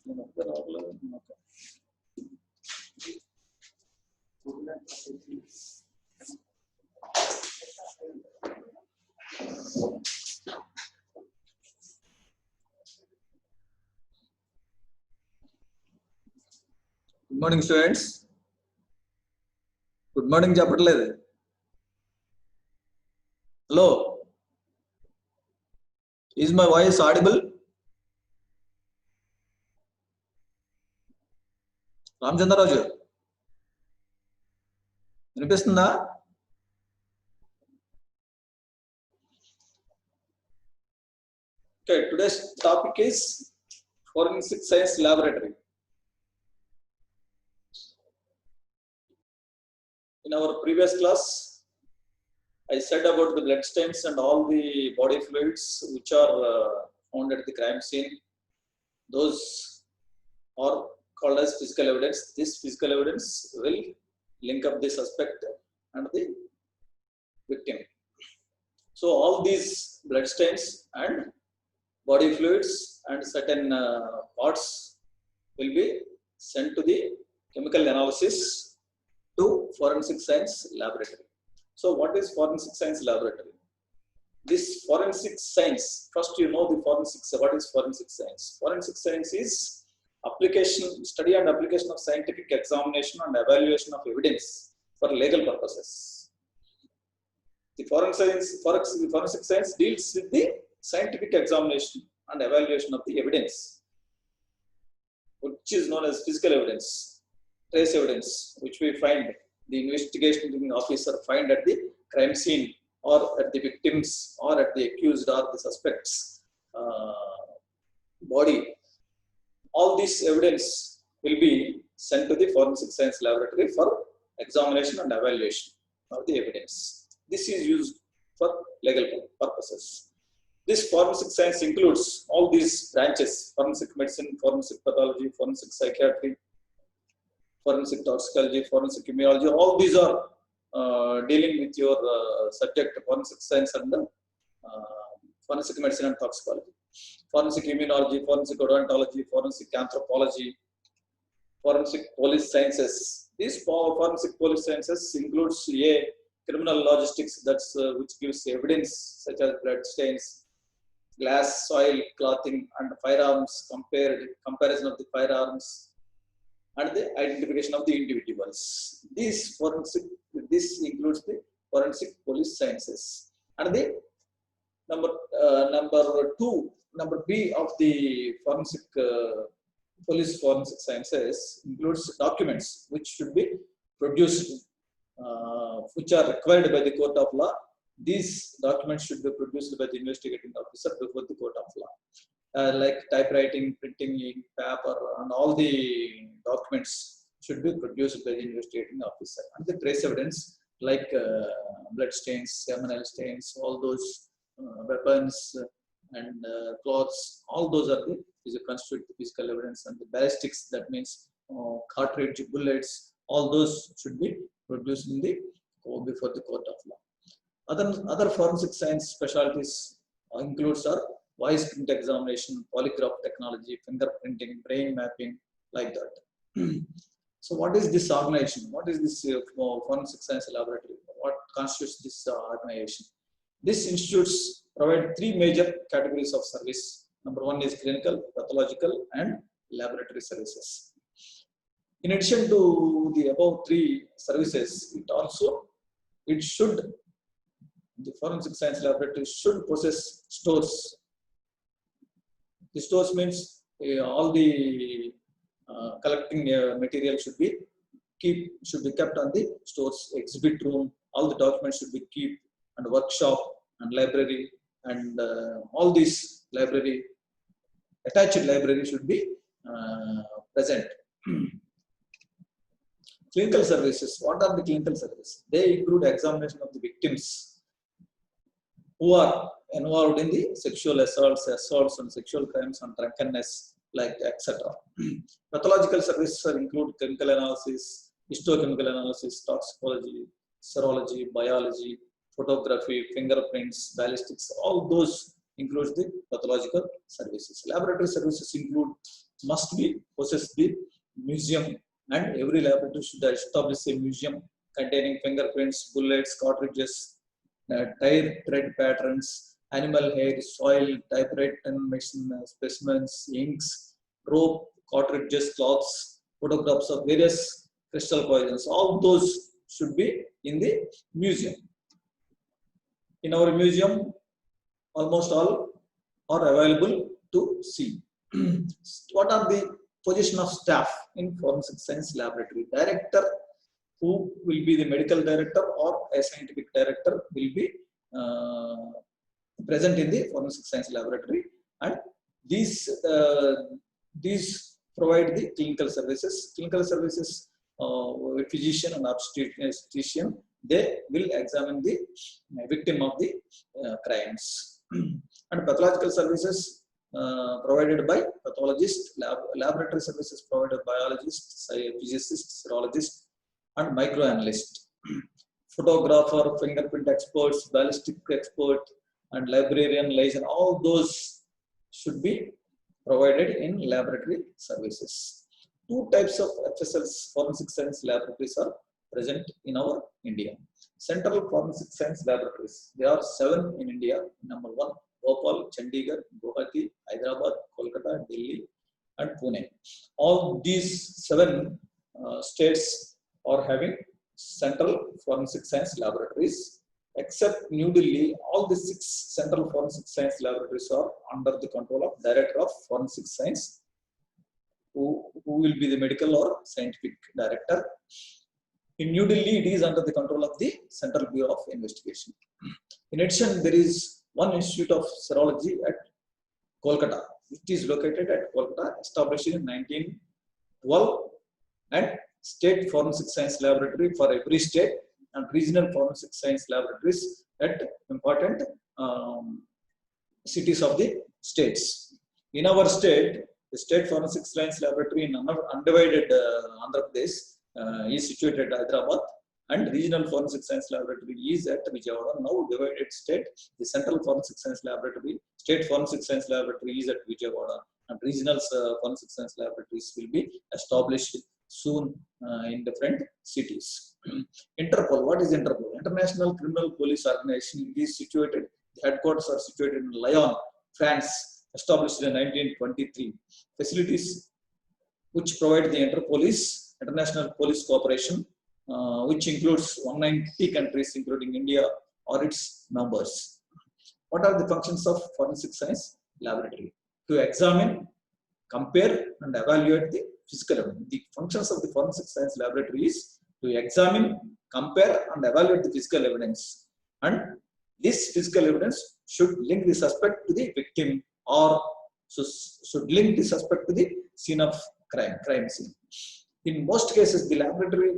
Good morning, students. Good morning, చెప్పట్లేదు. Hello. Is my voice audible? Ramachandra Raju వినిపిస్తుందా? Okay, today's topic is forensic science laboratory. In our previous class, I said about the blood stains and all the body fluids which are found at the crime scene. Those are called as physical evidence. This physical evidence will link up the suspect and the victim. So all these blood stains and body fluids and certain parts will be sent to the chemical analysis to forensic science laboratory. So what is forensic science laboratory? This forensic science, first you know the forensic, what is forensic science? Forensic science is application, study and application of scientific examination and evaluation of evidence for legal purposes. The forensic science deals with the scientific examination and evaluation of the evidence, which is known as physical evidence, trace evidence, which we find the investigation officer find at the crime scene or at the victims or at the accused or the suspect's body. All this evidence will be sent to the forensic science laboratory for examination and evaluation of the evidence. This is used for legal purposes. This forensic science includes all these branches: forensic medicine, forensic pathology, forensic psychiatry, forensic toxicology, forensic immunology. All these are dealing with your subject forensic science and forensic medicine and toxicology. Forensic immunology, forensic odontology, forensic anthropology, forensic police sciences. These forensic police sciences includes criminal logistics, that's which gives evidence such as blood stains, glass, soil, clothing, and firearms, comparison of the firearms, and the identification of the individuals. This includes the forensic police sciences. And the number B of the forensic police forensic sciences includes documents which should be produced, which are required by the court of law. These documents should be produced by the investigating officer before the court of law. Like typewriting, printing, ink, paper, and all the documents should be produced by the investigating officer. And the trace evidence like blood stains, seminal stains, all those weapons and clothes, all those are the constitute the physical evidence. And the ballistics, that means cartridge, bullets, all those should be produced in the before the court of law. Other forensic science specialties includes are voice print examination, polygraph technology, fingerprinting, brain mapping, like that. So what is this organization? What is this forensic science laboratory? What constitutes this organization? These institutes provide three major categories of service. Number one is clinical, pathological, and laboratory services. In addition to the above three services, the forensic science laboratory should possess stores. The stores means all the collecting material should be kept on the stores, exhibit room. All the documents should be kept, and workshop and library, and all these attached library should be present. Clinical services. What are the clinical services? They include examination of the victims who are involved in the sexual assaults and sexual crimes and drunkenness, like etc. Pathological services include chemical analysis, histochemical analysis, toxicology, serology, biology, photography, fingerprints, ballistics. All those includes the pathological services. Laboratory services include must be possess the museum, and every laboratory should establish a museum containing fingerprints, bullets, cartridges, tire thread patterns, animal hair, soil, typewritten machine specimens, inks, rope, cartridges, cloths, photographs of various crystal poisons. All those should be in the museum. In our museum, almost all are available to see. What are the position of staff in forensic science laboratory? Director, who will be the medical director or a scientific director, will be present in the forensic science laboratory, and these provide the clinical services. Clinical services, physician and obstetrician, they will examine the victim of the crimes. And pathological services provided by pathologist, laboratory services provided by biologist, physicist, serologist, and microanalyst. Photographer, fingerprint experts, ballistic expert, and librarian, liaison, all those should be provided in laboratory services. Two types of FSLs, forensic science laboratories, are present in our India. Central forensic science laboratories, there are 7 in India. Number 1, Bhopal, Chandigarh, Guwahati, Hyderabad, Kolkata, Delhi, and Pune. All these 7 states are having central forensic science laboratories. Except New Delhi, all the 6 central forensic science laboratories are under the control of Director of Forensic Science, who will be the medical or scientific director. In New Delhi, it is under the control of the Central Bureau of Investigation. In addition, there is one institute of serology at Kolkata. It is located at Kolkata, established in 1912, and state forensic science laboratory for every state, and regional forensic science laboratories at important cities of the states. In our state, the State Forensic Science Laboratory in undivided Andhra Pradesh is situated at Hyderabad, and Regional Forensic Science Laboratory is at Vijayawada. Now divided state, the Central Forensic Science Laboratory, State Forensic Science Laboratory is at Vijayawada, and Regional Forensic Science Laboratories will be established soon in different cities. Interpol, what is Interpol? International Criminal Police Organization is situated, the headquarters are situated in Lyon, France, established in 1923. Facilities which provide the Interpol is International Police Cooperation, which includes 190 countries including India or its members. What are the functions of forensic science laboratory? To examine, compare, and evaluate the physical evidence. The functions of the forensic science laboratory is to examine, compare, and evaluate the physical evidence, and this physical evidence should link the suspect to the victim, or should link the suspect to the scene of crime scene. In most cases, the laboratory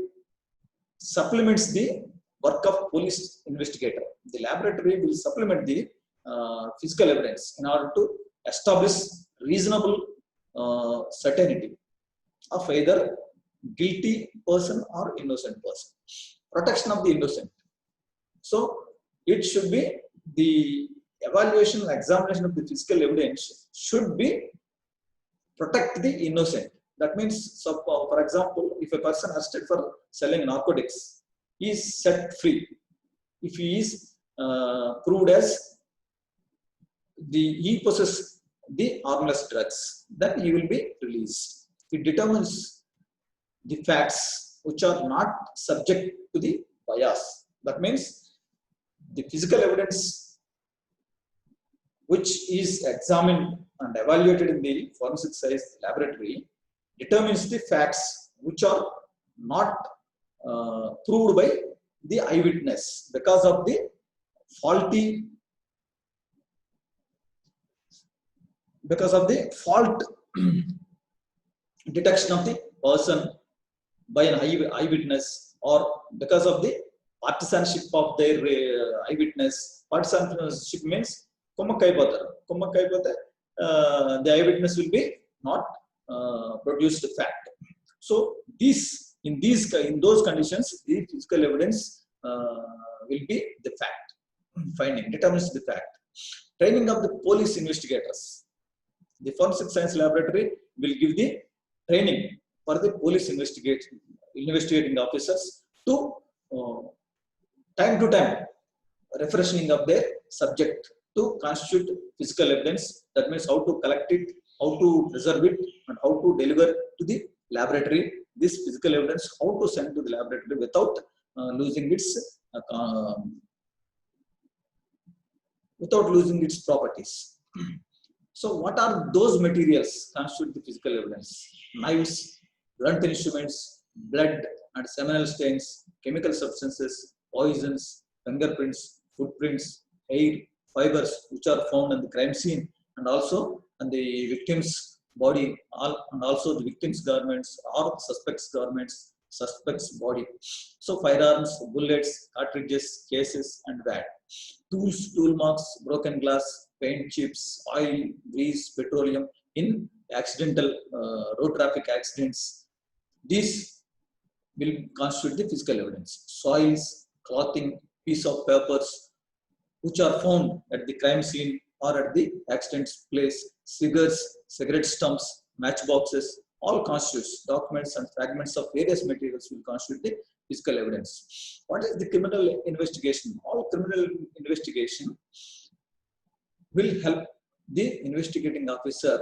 supplements the work of police investigator. The laboratory will supplement the physical evidence in order to establish reasonable certainty of either guilty person or innocent person. Protection of the innocent. So it should be the evaluation and examination of the physical evidence should be protect the innocent. That means, so for example, if a person arrested for selling narcotics, he is set free. If he is proved as he possesses the harmless drugs, then he will be released. It determines the facts which are not subject to the bias. That means the physical evidence which is examined and evaluated in the forensic science laboratory determines the facts which are not proved by the eyewitness because of the faulty, fault detection of the person by an eyewitness, or because of the partisanship of their eyewitness. Partisanship means the eyewitness will be not produce the fact. So in those conditions, the physical evidence will be the fact. Finding determines the fact. Training of the police investigators. The forensic science laboratory will give the training for the police investigating officers to time to time refreshing of their subject to constitute physical evidence. That means how to collect it, how to preserve it, and how to deliver to the laboratory this physical evidence, how to send to the laboratory without losing its properties. So what are those materials constitute the physical evidence? Knives, blunt instruments, blood and seminal stains, chemical substances, poisons, fingerprints, footprints, hair, fibers which are found on the crime scene and also on the victim's body, and also the victim's garments or suspect's garments, suspect's body. So firearms, bullets, cartridges, cases and that. Tools, tool marks, broken glass, paint chips, oil, grease, petroleum in accidental road traffic accidents. These will constitute the physical evidence. Soils, clothing, piece of papers which are found at the crime scene or at the accident place, cigarettes, cigarette stumps, matchboxes, all constitutes documents and fragments of various materials will constitute the physical evidence. What is the criminal investigation? All criminal investigation will help the investigating officer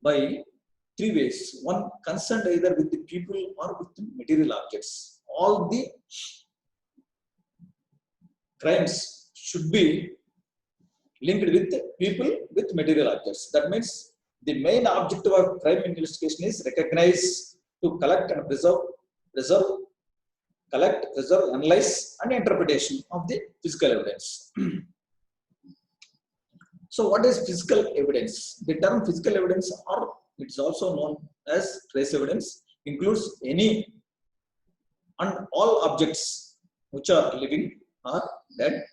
by three ways. One, concerned either with the people or with the material objects. All the crimes should be linked with people with material objects. That means the main objective of crime investigation is recognize, to collect and preserve, analyze and interpretation of the physical evidence. So what is physical evidence? The term physical evidence, or it is also known as trace evidence, includes any and all objects which are living or dead.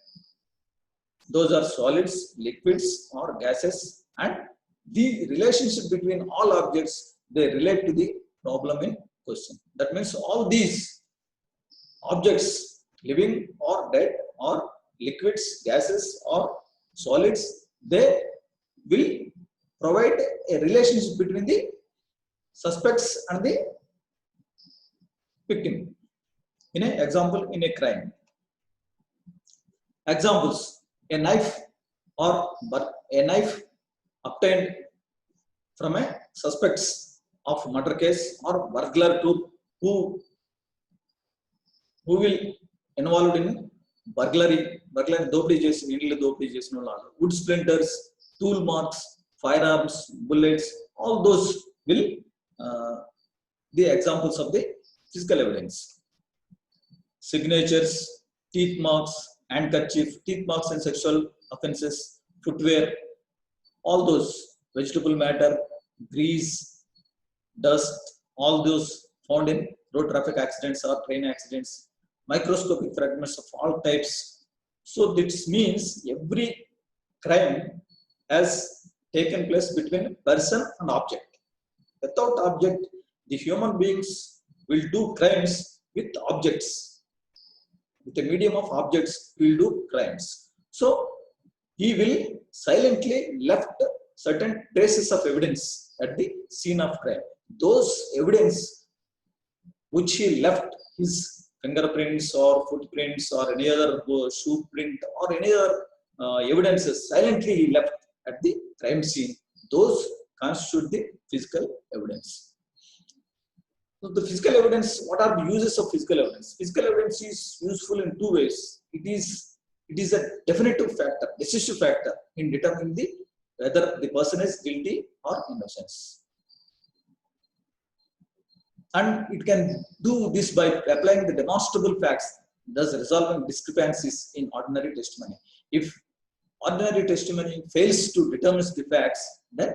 Those are solids, liquids or gases, and the relationship between all objects, they relate to the problem in question. That means all these objects, living or dead or liquids, gases or solids, they will provide a relationship between the suspects and the victim. In an example, in a crime. Examples: a knife obtained from a suspects of murder case or burglar who will involved in burglary dopey chesi inillu dopey chesina vallu, wood splinters, tool marks, firearms, bullets, all those will the examples of the physical evidence. Signatures, teeth marks, handkerchief, teeth marks in sexual offences, footwear, all those, vegetable matter, grease, dust, all those found in road traffic accidents or train accidents, microscopic fragments of all types. So this means every crime has taken place between person and object. Without object, the human beings will do crimes with objects. With a medium of objects, he will do crimes. So he will silently left certain traces of evidence at the scene of crime. Those evidence which he left, his fingerprints or footprints or any other shoe print or any other evidences, silently he left at the crime scene. Those constitute the physical evidence. So the physical evidence, what are the uses of physical evidence? Physical evidence is useful in two ways. It is a definitive factor, decisive factor in determining whether the person is guilty or innocent. And it can do this by applying the demonstrable facts, thus resolving discrepancies in ordinary testimony. If ordinary testimony fails to determine the facts, then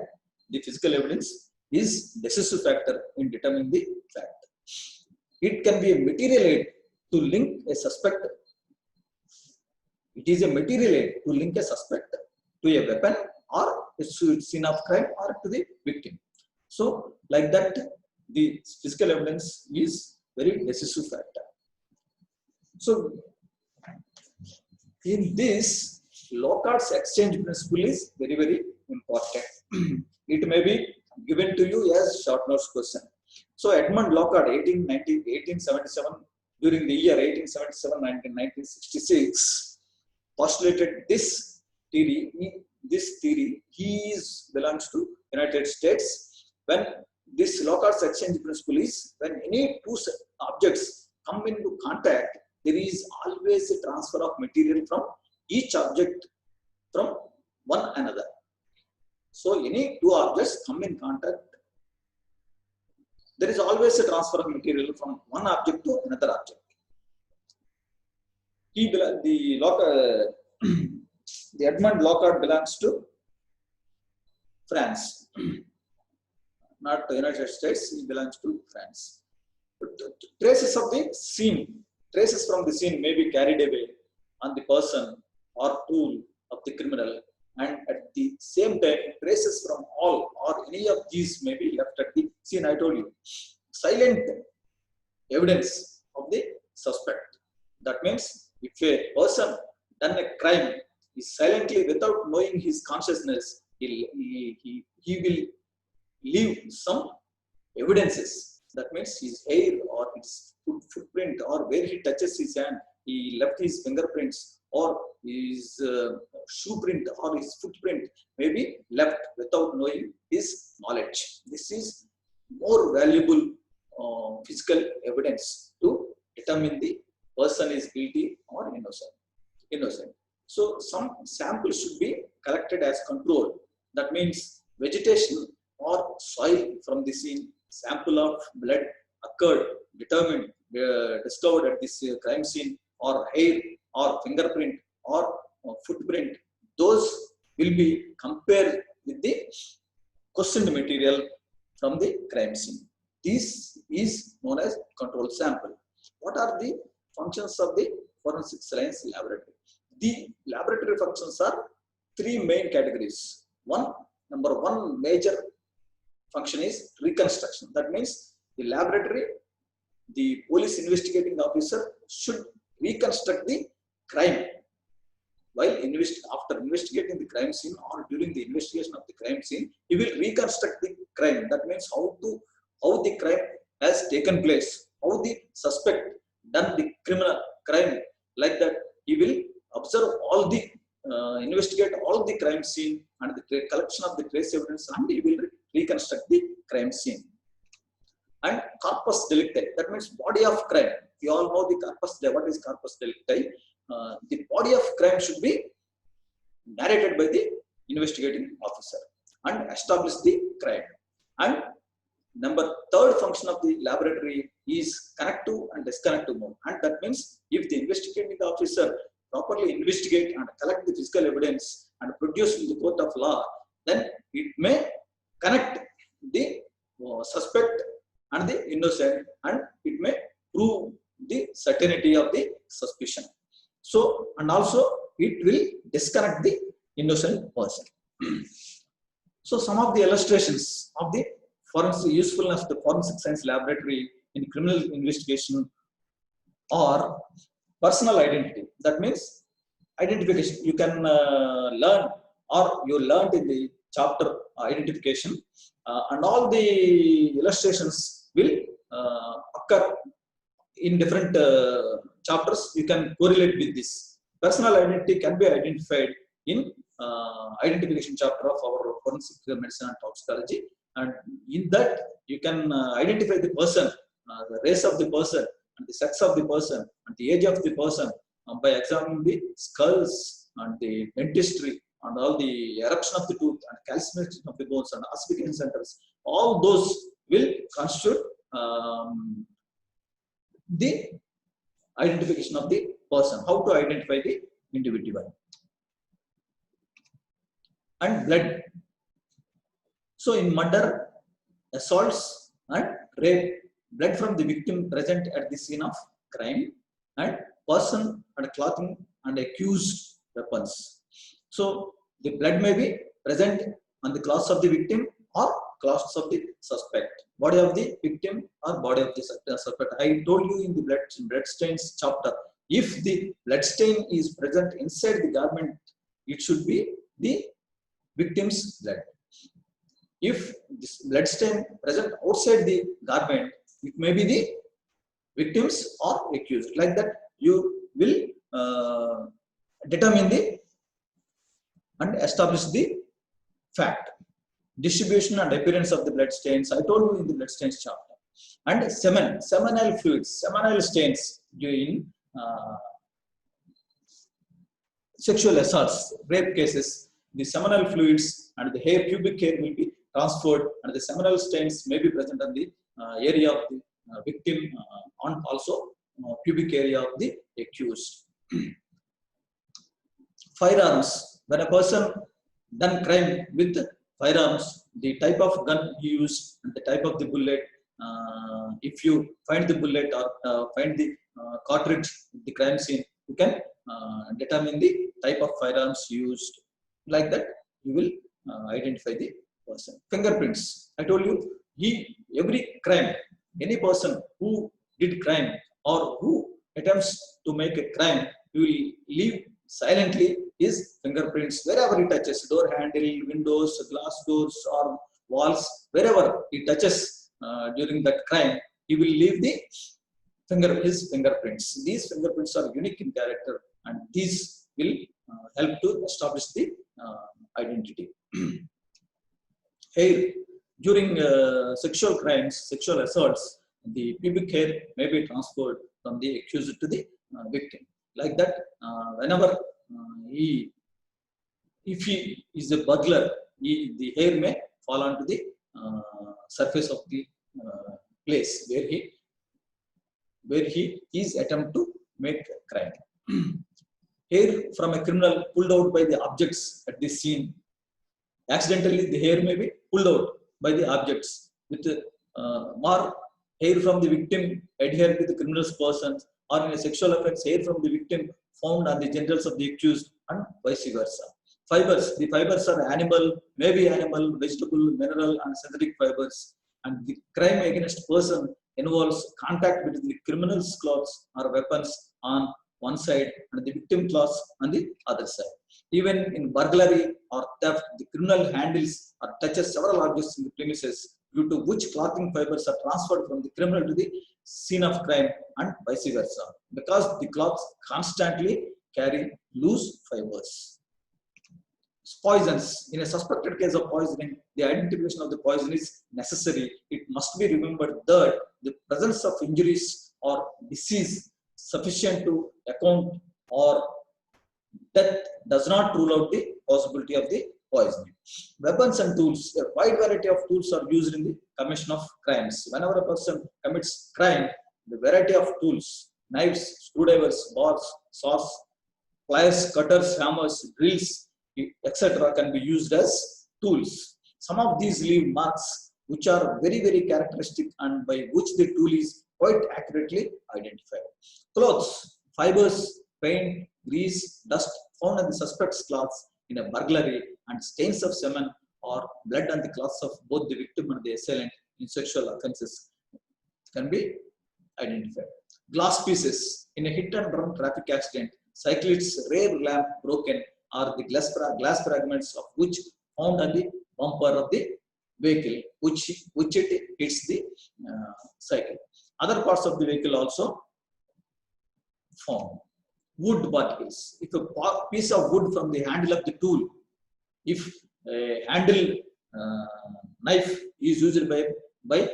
the physical evidence is decisive factor in determining the fact. It can be a material aid to link a suspect. It is a material aid to link a suspect to a weapon or a scene of crime or to the victim. So, like that, the physical evidence is very decisive factor. So, in this, Locard's exchange principle is very, very important. it may be given to you as short notes question. So Edmund Lockhart, 1877, during the year 1877-1966, postulated this theory. He belongs to United States. When this Lockhart's exchange principle is, when any two objects come into contact, there is always a transfer of material from each object from one another. So any two objects come in contact, there is always a transfer of material from one object to another object. The Edmund Lockhart belongs to France, not the United States. He belongs to France. But traces from the scene may be carried away on the person or tool of the criminal, and at the same time, traces from all or any of these may be left at the scene. I told you, silent evidence of the suspect. That means if a person done a crime, is silently, without knowing his consciousness, he will leave some evidences. That means his hair or his footprint, or where he touches his hand, he left his fingerprints, or his shoe print or his footprint may be left without knowing his knowledge. This is more valuable physical evidence to determine the person is guilty or innocent. So some samples should be collected as control. That means vegetation or soil from the scene, sample of blood occurred, determined, discovered at this crime scene, or hair or fingerprint or footprint. Those will be compared with the questioned material from the crime scene. This is known as control sample. What are the functions of the forensic science laboratory? The laboratory functions are three main categories. Number one major function is reconstruction. That means the laboratory, the police investigating officer should reconstruct the crime. While after investigating the crime scene or during the investigation of the crime scene, he will reconstruct the crime. That means how the crime has taken place, how the suspect done the criminal crime. Like that, he will observe all the investigate all the crime scene and the collection of the trace evidence, and he will reconstruct the crime scene. And corpus delicti, that means body of crime. We all know the corpus. What is corpus delicti? The body of crime should be narrated by the investigating officer and establish the crime. And third function of the laboratory is connective and disconnective mode. And that means if the investigating officer properly investigate and collect the physical evidence and produce in the court of law, then it may connect the suspect and the innocent, and it may prove the certainty of the suspicion. So, and also it will disconnect the innocent person. So, some of the illustrations of the usefulness of the forensic science laboratory in criminal investigation are personal identity. That means identification. You can learn, or you learned in the chapter identification, and all the illustrations will occur in different chapters. You can correlate with this. Personal identity can be identified in identification chapter of our forensic medicine and toxicology, and in that you can identify the person, the race of the person, and the sex of the person, and the age of the person by examining the skulls and the dentistry and all the eruption of the tooth and calcification of the bones and ossification centers. All those will constitute the identification of the person. How to identify the individual. And blood. So in murder, assaults and rape, blood from the victim present at the scene of crime, and person and clothing and accused weapons. So the blood may be present on the clothes of the victim or clothes of the suspect. Body of the victim or body of the suspect. I told you in the blood stains chapter, if the blood stain is present inside the garment, it should be the victim's blood. If this blood stain present outside the garment, it may be the victims or accused. Like that, you will determine the and establish the fact. Distribution and appearance of the blood stains, I told you in the blood stains chapter. And seminal fluids, seminal stains during sexual assaults, rape cases, the seminal fluids and the hair, pubic hair will be transferred, and the seminal stains may be present on the area of the victim, and also pubic area of the accused. Firearms, when a person done crime with firearms, the type of gun he used and the type of the bullet, if you find the bullet or find the cartridge at the crime scene, you can determine the type of firearms used. Like that, you will identify the person. Fingerprints, I told you, every crime, any person who did crime or who attempts to make a crime, he will leave silently his fingerprints wherever he touches, door handle, windows, glass doors or walls, wherever he touches during that crime, he will leave the his fingerprints. These fingerprints are unique in character, and these will help to establish the identity. Hair, during sexual crimes, sexual assaults, the pubic hair may be transferred from the accused to the victim. Like that, whenever if he is a burglar, the hair may fall onto the surface of the place where he is attempt to make a crime. Hair from a criminal pulled out by the objects at the scene. Accidentally, the hair may be pulled out by the objects with more hair from the victim adhere to the criminal's person, or in a sexual offense, hair from the victim found on the genitals of the accused, and vice versa. Fibers, the fibers are animal, maybe animal, vegetable, mineral, and synthetic fibers. And the crime against person involves contact between the criminal's clothes or weapons on one side and the victim clothes on the other side. Even in burglary or theft, the criminal handles or touches several objects in the premises, due to which clothing fibers are transferred from the criminal to the scene of crime and vice versa, because the cloths constantly carry loose fibers. Poisons. In a suspected case of poisoning, the identification of the poison is necessary. It must be remembered that the presence of injuries or disease sufficient to account or death does not rule out the possibility of the poisoning. Weapons and tools. A wide variety of tools are used in the commission of crimes. Whenever a person commits crime, the variety of tools, knives, screwdrivers, bars, saws, pliers, cutters, hammers, drills, etc. can be used as tools. Some of these leave marks which are very, very characteristic and by which the tool is quite accurately identified. Clothes, fibers, paint, grease, dust found on the suspect's clothes in a burglary, and stains of semen or blood on the clothes of both the victim and the assailant in sexual offences can be identified. Glass pieces. In a hit and run traffic accident, cyclist's rear lamp broken, are the glass fragments of which found on the bumper of the vehicle, which it hits the cycle. Other parts of the vehicle also found. Wood particles. If a piece of wood from the handle of the tool, if a handle knife is used by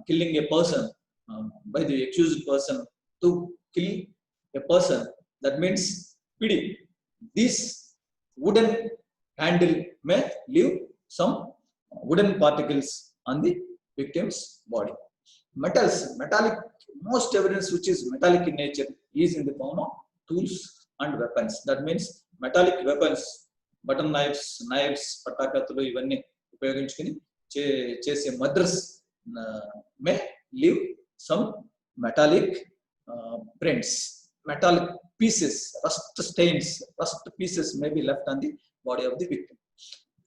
killing a person, by the accused person to kill a person, that means PD. This wooden handle may leave some wooden particles on the victim's body. Metals, metallic, most evidence which is metallic in nature is in the form of tools and weapons. That means metallic weapons, button knives, patakatulu, ivanni upayoginchukoni chese murders may leave some metallic prints. Metallic pieces, rust stains, rust pieces may be left on the body of the victim.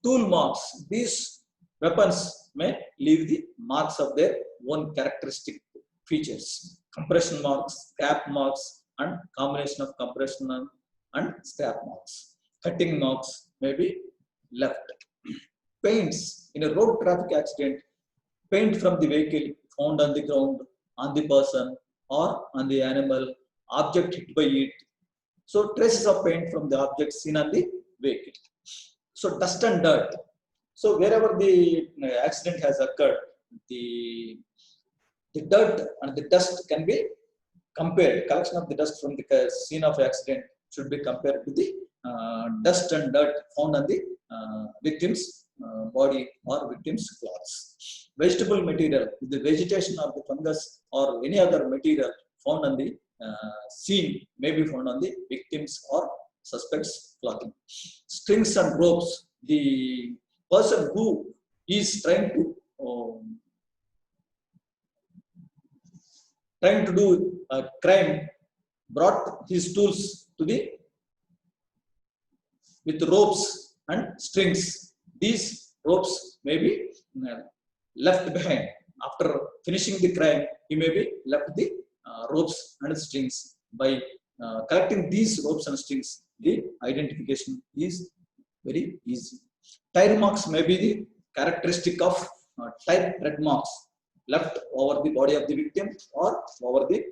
Tool marks. These weapons may leave the marks of their own characteristic features. Compression marks, scrap marks, and combination of compression and scrap marks. Cutting marks may be left. paints in a road traffic accident, paint from the vehicle found on the ground, on the person or on the animal, object hit by it. So traces of paint from the object seen on the vehicle. So dust and dirt. So wherever the accident has occurred, the dirt and the dust can be compared. Collection of the dust from the scene of accident should be compared to the dust and dirt found on the victim's body or victim's clothes. Vegetable material, the vegetation or the fungus or any other material found on the scene may be found on the victim's or suspect's clothing. Strings and ropes, the person who is trying to do a crime brought his tools to the with ropes and strings. These ropes may be left behind. After finishing the crime, he may be left the ropes and strings. By collecting these ropes and strings, the identification is very easy. Tire marks may be the characteristic of tire tread marks left over the body of the victim or over the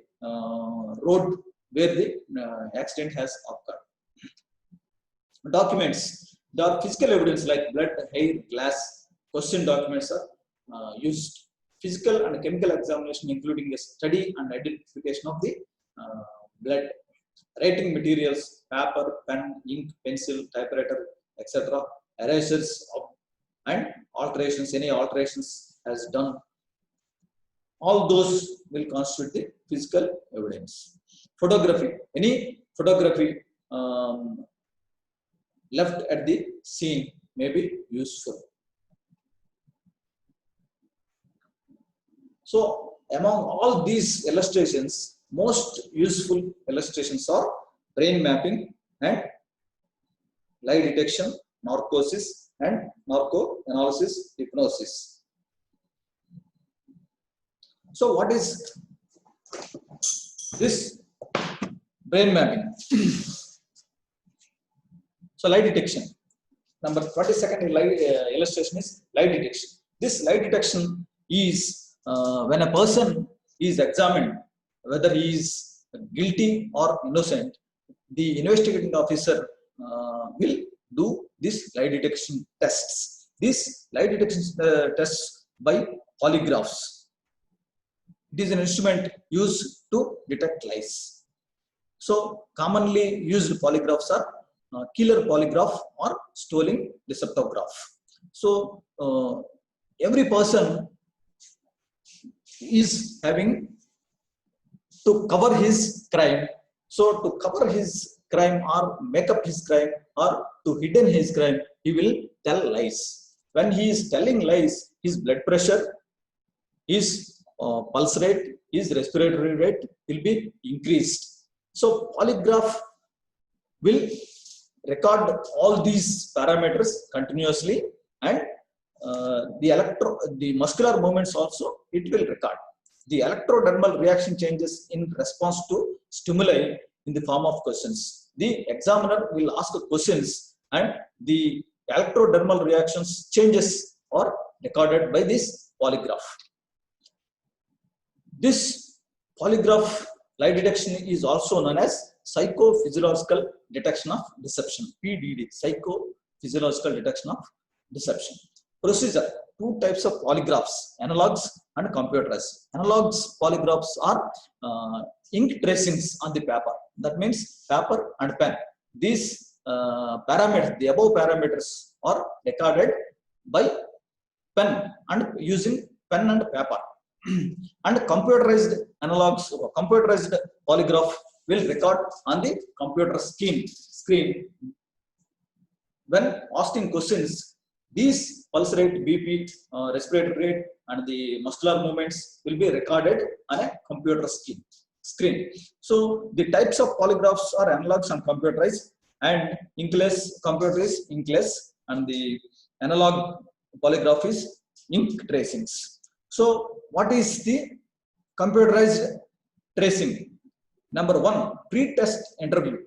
road where the accident has occurred. Documents. The physical evidence like blood, hair, glass, question documents are used. Physical and chemical examination, including a study and identification of the blood. Writing materials, paper, pen, ink, pencil, typewriter, etc. Erasures and alterations, any alterations has done. All those will constitute the physical evidence. Photography. Any photography left at the scene may be useful. So among all these illustrations, most useful illustrations are brain mapping and lie detection, narcosis and narco-analysis hypnosis. So what is this brain mapping? So lie detection. Number 22nd illustration is lie detection. This lie detection is when a person is examined whether he is guilty or innocent, the investigating officer will do this lie detection tests. These lie detection tests by polygraphs. It is an instrument used to detect lies. So commonly used polygraphs are killer polygraph or Stalling receptograph. So every person is having to cover his crime. So to cover his crime or make up his crime or to hidden his crime, he will tell lies. When he is telling lies, his blood pressure, his pulse rate, his respiratory rate will be increased. So polygraph will record all these parameters continuously, and the muscular movements also it will record. The electrodermal reaction changes in response to stimuli in the form of questions. The examiner will ask questions and the electrodermal reactions changes are recorded by this polygraph. This polygraph lie detection is also known as psychophysiological detection of deception, PDD, psychophysiological detection of deception. Procedure: two types of polygraphs, analogs and computerized. Analogs polygraphs are ink tracings on the paper. That means paper and pen. These parameters, the above parameters are recorded by pen and using pen and paper. And computerized analogs or computerized polygraph will record on the computer screen. When asking questions, these pulse rate, BP, respiratory rate, and the muscular movements will be recorded on a computer screen. So the types of polygraphs are analogs and computerized, and inkless, computer is inkless, and the analog polygraph is ink tracings. So what is the computerized tracing? Number one, pre-test interview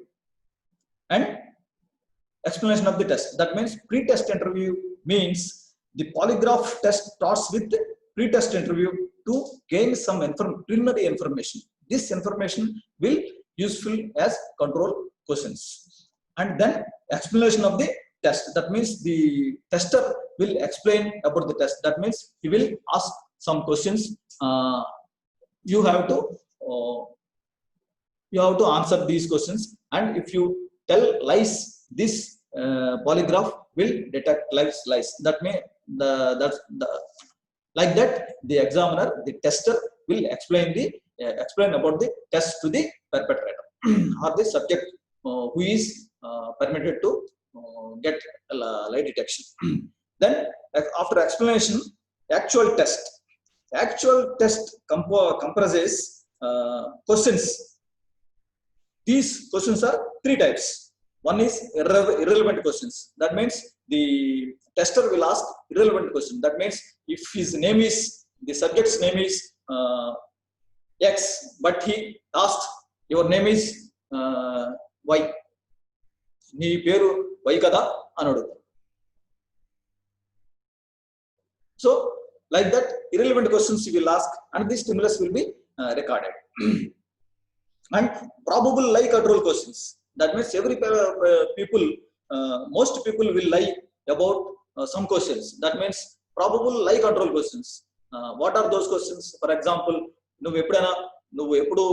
and explanation of the test. That means pre-test interview means the polygraph test starts with pre-test interview to gain some preliminary information. This information will useful as control questions, and then explanation of the test. That means the tester will explain about the test. That means he will ask some questions. You have to answer these questions, and if you tell lies, this polygraph will detect lies. That may like that the examiner, the tester will explain about the test to the perpetrator or the subject who is permitted to get lie detection. Then after explanation, actual test comprises questions. These questions are three types. One is irrelevant questions. That means the tester will ask irrelevant question. That means if the subject's name is X, but he asked your name is Y. నీ పేరు Y కదా అని అడుగుతారు. So like that, irrelevant questions you will ask, and this stimulus will be recorded. And probable lie control questions. That means most people will lie about some questions. That means probable lie control questions. What are those questions? For example, నువ్వు ఎప్పుడు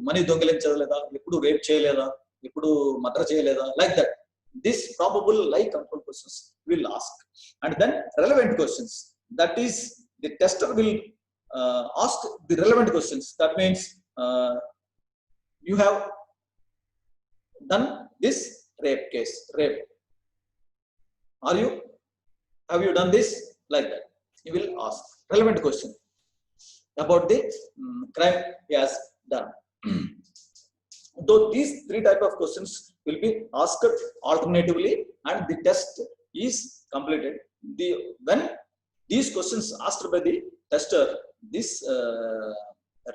money దొంగిలించలేదా, ఎప్పుడు rape చేయలేదా, ఎప్పుడు murder చేయలేదా, like that. This probable lie control questions will ask. And then relevant questions. That is, the tester will ask the relevant questions. That means you have done this rape. Have you done this? Like that. He will ask relevant question about the crime he has done. Though these three type of questions will be asked alternatively, and the test is completed. When these questions asked by the tester, this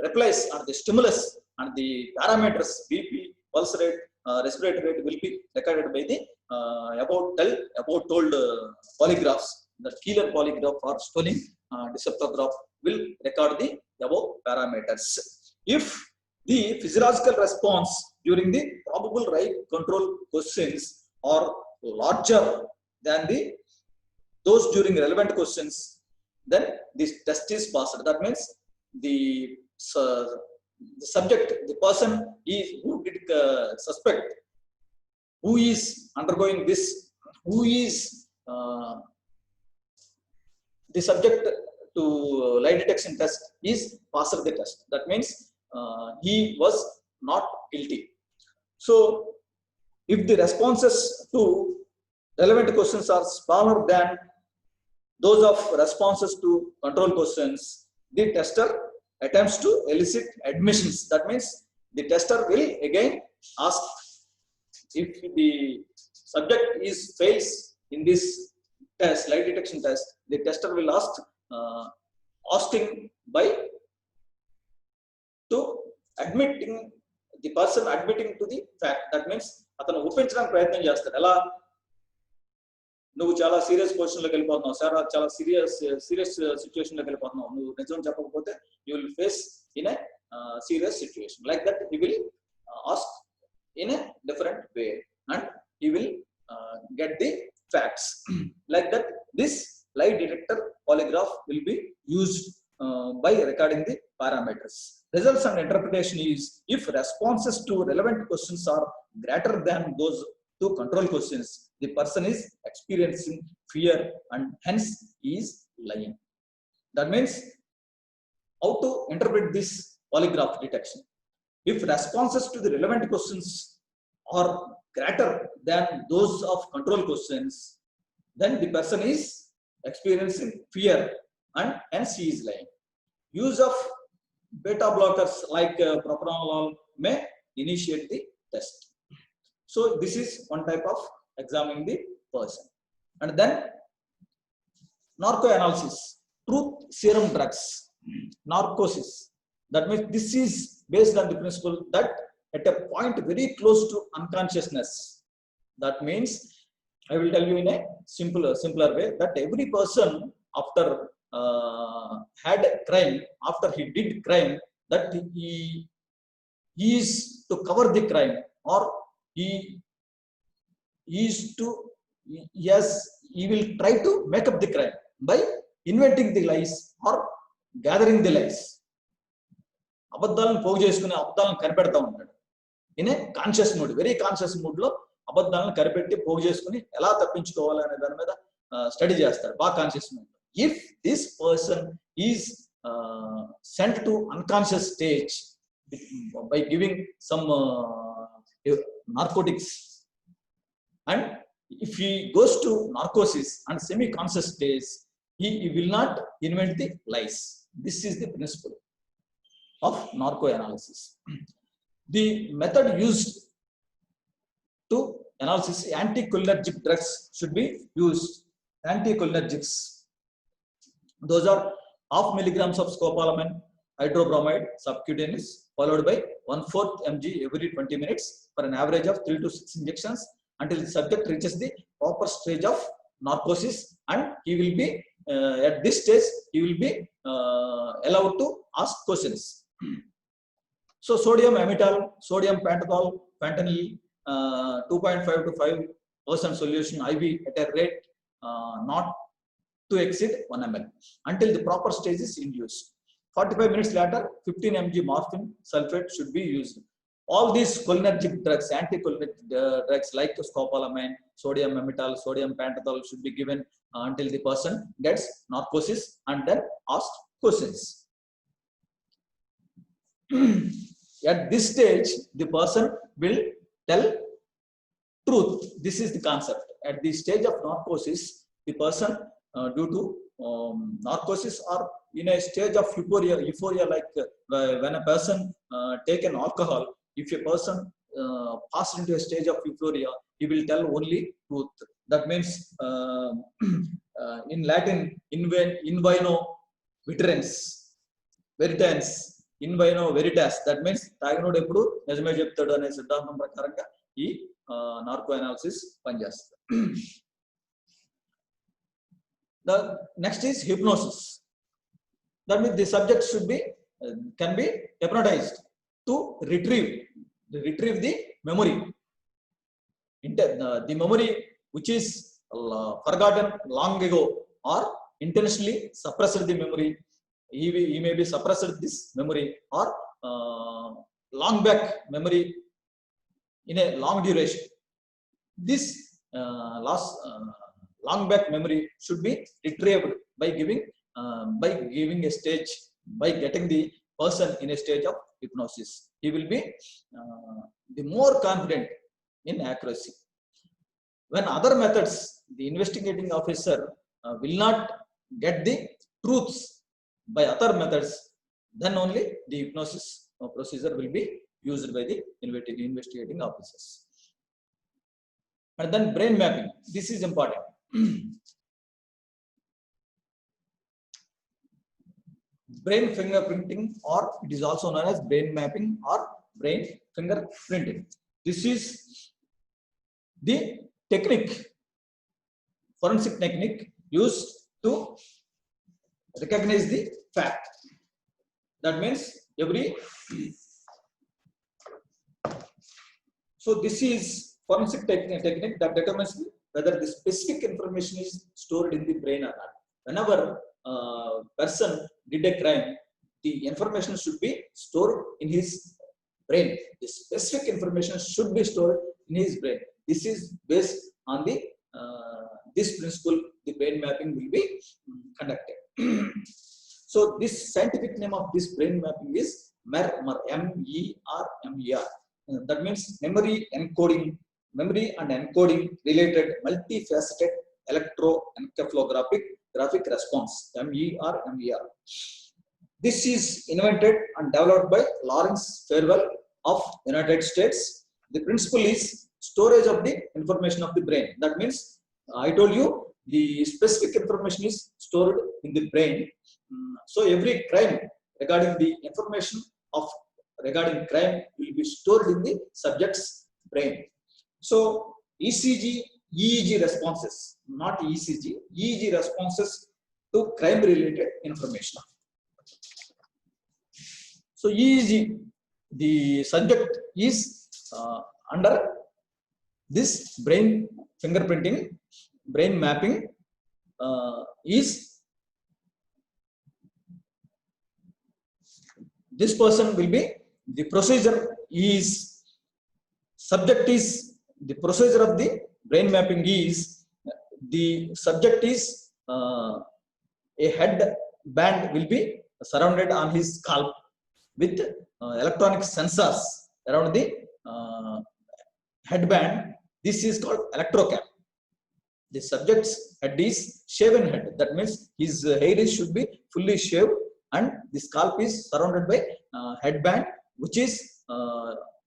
replies or the stimulus and the parameters BP, pulse rate, respiratory rate will be recorded by the about told polygraphs. The Keeler polygraph or Stoning deceptograph will record the above parameters. If the physiological response during the probable right control questions are larger than those during relevant questions, then this test is passed. That means the subject, the person who did suspect, who is undergoing this, who is the subject to lie detection test, is passed the test. That means he was not guilty. So if the responses to relevant questions are smaller than those of responses to control questions, the tester attempts to elicit admissions. That means the tester will again ask. If the subject fails in this test, lie detection test, the tester will asking by to admitting the person admitting to the fact. That means అతను ఒప్పించడానికి ప్రయత్నం చేస్తాడు. ఎలా, నువ్వు చాలా serious position లోకి వెళ్ళిపోతున్నావు, చాలా సీరియస్ సిచ్యువేషన్ లోకి వెళ్ళిపోతున్నావు, నువ్వు నిజం చెప్పకపోతే you will face in a serious situation. Like that he will ask in a different way, and he will get the facts. Like that, this lie detector polygraph will be used by recording the parameters. Results and interpretation is, if responses to relevant questions are greater than those to control questions, the person is experiencing fear and hence is lying. That means how to interpret this polygraph detection. If responses to the relevant questions are greater than those of control questions, then the person is experiencing fear and hence he is lying. Use of beta blockers like propranolol may initiate the test. So this is one type of examining the person. And then narcoanalysis, truth serum drugs, narcosis. That means this is based on the principle that at a point very close to unconsciousness, that means I will tell you in a simpler way that every person after had a crime, after he did crime, that he is to cover the crime, or he is to yes, he will try to make up the crime by inventing the lies or gathering the lies. అబద్ధాలను పోగు చేసుకుని అబద్ధాలను కనిపెడతా ఉంటాడు. In a conscious mood, very conscious mood లో అబద్ధాలను కనిపెట్టి పోగు చేసుకుని ఎలా తప్పించుకోవాలి అనే దాని మీద స్టడీ చేస్తాడు బాగా conscious mood. If this person is sent to unconscious stage by giving some narcotics, and if he goes to narcosis and semi-conscious stage, he will not invent the lies. This is the principle of narco-analysis. The method used to analysis anticholinergic drugs should be used. Anticholinergics, those are 0.5 milligrams of scopolamine hydrobromide subcutaneous, followed by 1/4 mg every 20 minutes for an average of 3 to 6 injections until the subject reaches the proper stage of narcosis, and he will be at this stage he will be allowed to ask questions. So sodium amytal, sodium pentothal, fentanyl, 2.5 to 5% solution IV at a rate not to exceed 1 ml until the proper stage is induced. 45 minutes later, 15 mg morphine sulfate should be used. All these cholinergic drugs, anticholinergic drugs like scopolamine, sodium amytal, sodium pentothal should be given until the person gets narcosis and then asked questions. At this stage, the person will tell truth. This is the concept. At the stage of narcosis, the person due to narcosis or in a stage of euphoria like when a person take an alcohol, if a person passed into a stage of euphoria, he will tell only truth. That means in Latin, in vino veritas, in vino veritas. That means తాగినోడు ఎప్పుడు నిజమే చెప్తాడు అనే సిద్ధాంతం ప్రకారంగా ఈ narco analysis పనిచేస్తుంది. The next is hypnosis. That means the subject should be can be hypnotized to retrieve the memory, the memory which is forgotten long ago or intentionally suppressed the memory. He may be suppressed this memory or long back memory in a long duration. This long back memory should be retrieved by giving a stage, by getting the person in a stage of hypnosis. He will be the more confident in accuracy. When other methods, the investigating officer will not get the truths by other methods, then only the hypnosis procedure will be used by the investigating officers. And then brain mapping. This is important. Brain fingerprinting, or it is also known as brain mapping or brain fingerprinting. This is the technique, forensic technique used to recognize the fact. That means so this is forensic technique that determines whether the specific information is stored in the brain or not. Whenever person did a crime, the information should be stored in his brain. The specific information should be stored in his brain. This is based on the this principle. The brain mapping will be conducted. So this scientific name of this brain mapping is MER, MERMER. That means memory and encoding related multifaceted electroencephalographic graphic response, MER. This is invented and developed by Lawrence Farwell of United States. The principle is storage of the information of the brain. That means I told you the specific information is stored in the brain. So every crime regarding the information regarding crime will be stored in the subject's brain. So ECG EEG responses, not ECG, EEG responses to crime-related information. So EEG, the subject is under this brain fingerprinting, brain mapping is this person will be the procedure is subject is the procedure of the brain mapping is the subject is a head band will be surrounded on his scalp with electronic sensors around the headband. This is called electrocap. The subject's head is shaven head. That means his hair should be fully shaved, and the scalp is surrounded by headband, which is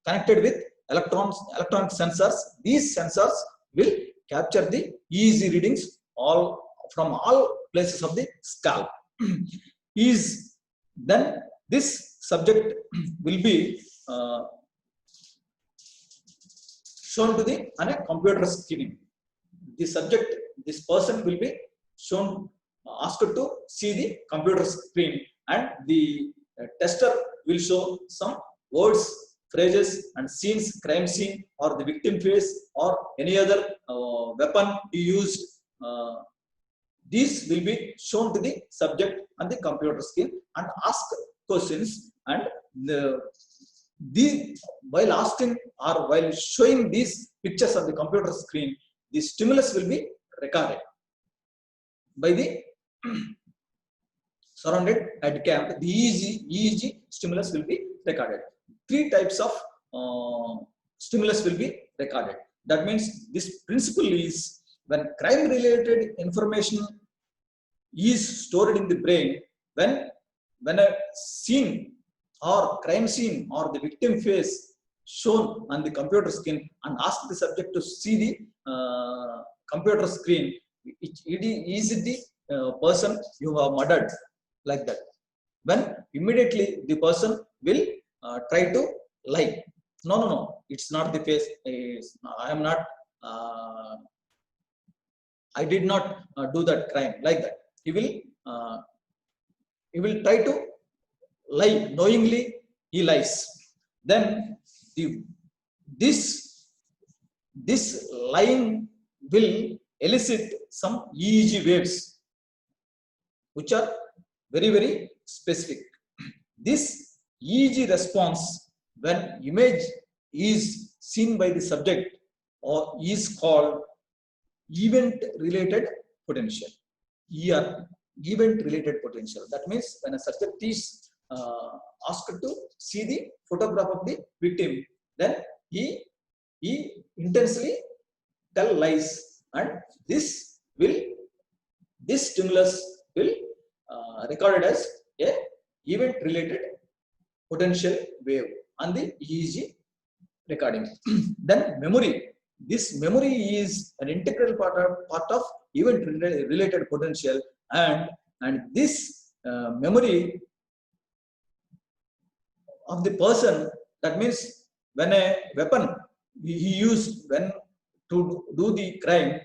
connected with electronic sensors. These sensors will capture the EEG readings from all places of the scalp. Then this subject will be shown to on a computer screen. The subject, this person will be shown, asked to see the computer screen, and the tester will show some words, phrases and scenes, crime scene or the victim face or any other weapon he used. These will be shown to the subject on the computer screen and ask questions, and while asking or while showing these pictures on the computer screen, the stimulus will be recorded by the surrounded head cam. The EEG stimulus will be recorded. 3 types of stimulus will be recorded. That means this principle is when crime related information is stored in the brain, when a scene or crime scene or the victim face shown on the computer screen and ask the subject to see the computer screen, is it the person you have murdered, like that. When immediately the person will try to lie. No, it's not the face. I am not. I did not do that crime, like that. He will try to lie knowingly. He lies. Then this lying will elicit some EEG waves, which are very, very specific. This EEG response, when image is seen by the subject, or is called event related potential. Event related potential. That means when a subject is asked to see the photograph of the victim, then he intensely tell lies, and this stimulus will recorded as a event related potential wave on the EEG recording. Then memory. This memory is an integral part of event related potential, and this memory of the person, that means when a weapon he used when to do the crime,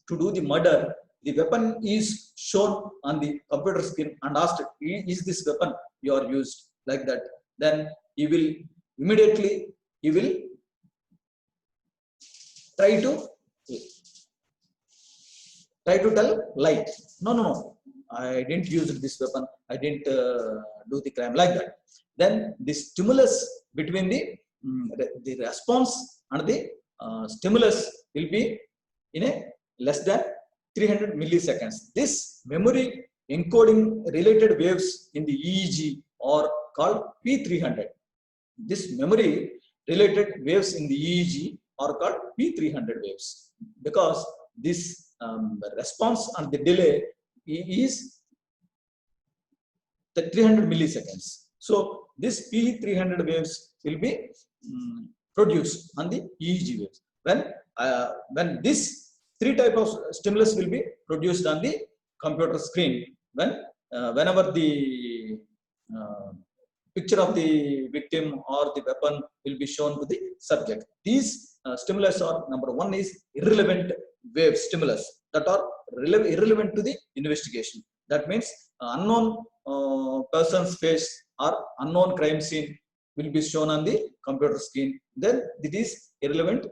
to do the murder, the weapon is shown on the computer screen and asked, is this weapon you are used, like that. Then he will immediately try to tell lie. No, I didn't use this weapon, I didn't do the crime, like that. Then the stimulus between the response and the stimulus will be in a less than 300 milliseconds. This memory encoding related waves in the EEG are called P300. This memory related waves in the EEG are called P300 waves, because this response and the delay is the 300 milliseconds. So this P300 waves will be produced on the EEG waves. When this 3 type of stimulus will be produced on the computer screen, whenever the picture of the victim or the weapon will be shown to the subject. These stimulus are, number 1 is irrelevant wave stimulus that are irrelevant to the investigation. That means unknown person's face or unknown crime scene will be shown on the computer screen. Then it is irrelevant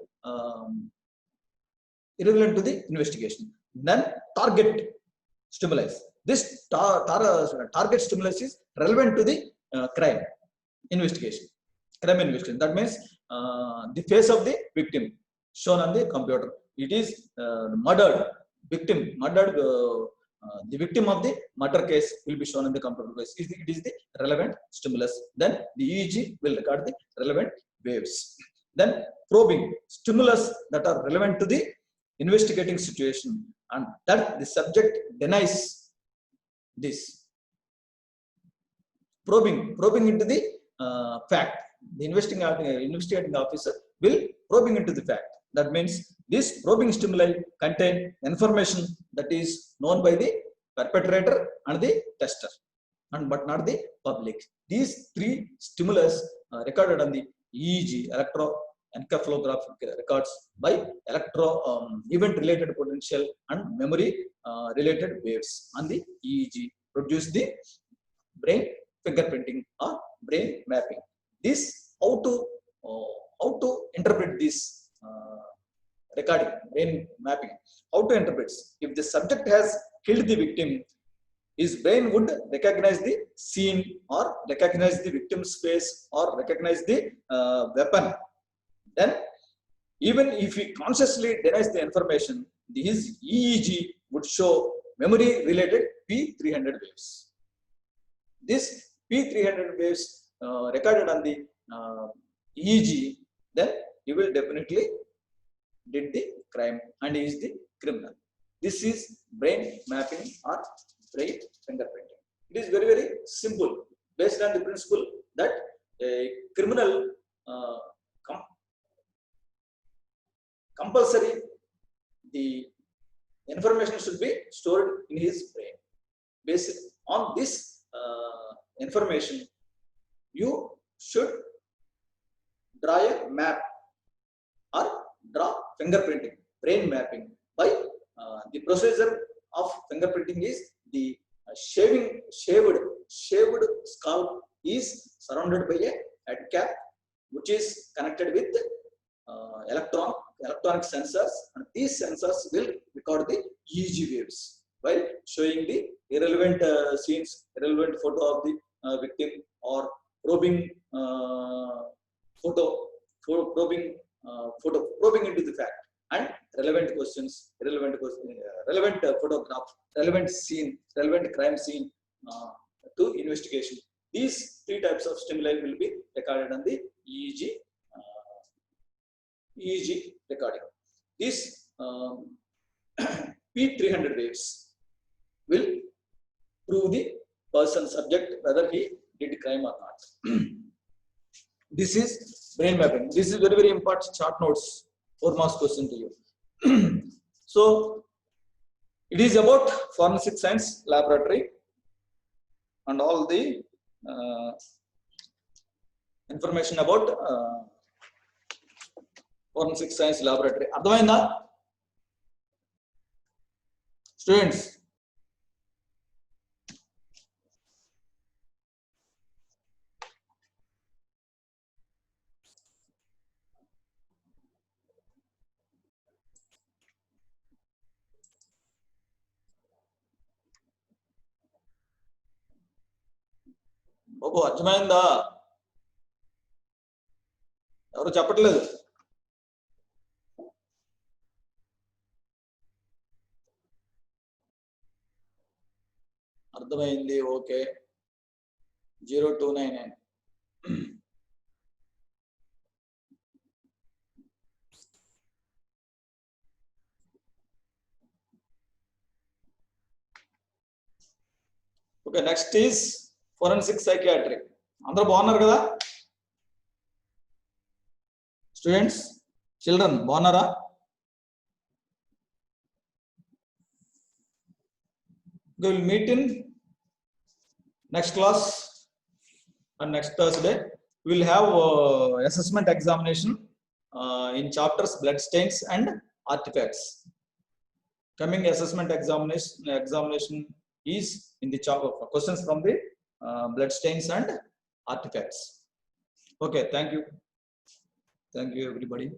to the investigation. Then target stimuli. This target stimulus is relevant to the crime investigation. That means the face of the victim shown on the computer. It is murdered victim, the victim of the murder case will be shown in the computer base. It is the relevant stimulus. Then the EEG will record the relevant waves. Then probing stimulus that are relevant to the investigating situation, and that the subject denies this. Probing into the fact. The investigating officer will probing into the fact. That means this probing stimuli contain information that is known by the perpetrator and the tester, but not the public. These three stimulus recorded on the EEG, electroencephalographic records by event-related potential and memory-related waves on the EEG produce the brain fingerprinting or brain mapping. This how to interpret this recording, brain mapping. How to interpret? If the subject has killed the victim, his brain would recognize the scene or recognize the victim's face or recognize the weapon. Then, even if he consciously denies the information, his EEG would show memory-related P300 waves. This P300 waves recorded on the EEG, then he will definitely did the crime and he is the criminal. This is brain mapping or brain fingerprinting. It is very, very simple, based on the principle that a criminal compulsory the information should be stored in his brain. Based on this information, you should draw a map or draw fingerprinting, brain mapping. By the procedure of fingerprinting is the shaved scalp is surrounded by a head cap, which is connected with electronic sensors, and these sensors will record the EEG waves while showing the irrelevant scenes, irrelevant photo of the victim, or probing into the fact, and relevant photograph, relevant scene, relevant crime scene to investigation. These three types of stimuli will be recorded on the EEG recording. These P300 waves will prove the person subject whether he did crime or not. This is brain mapping. This is very, very important short notes, 4 marks question to you. So it is about forensic science laboratory and all the information about forensic science laboratory. అర్థమైందా students? బాబు అర్థమైందా? ఎవరు చెప్పట్లేదు. అర్థమైంది, okay. 0299. Okay, next is forensic psychiatry. అందరూ బాగున్నారు కదా students? Children బాగున్నారా? We will meet in next class on next Thursday. We will have assessment examination in chapters blood stains and artifacts. coming assessment examination is in the questions from the blood stains and artifacts. Okay, thank you. Thank you, everybody.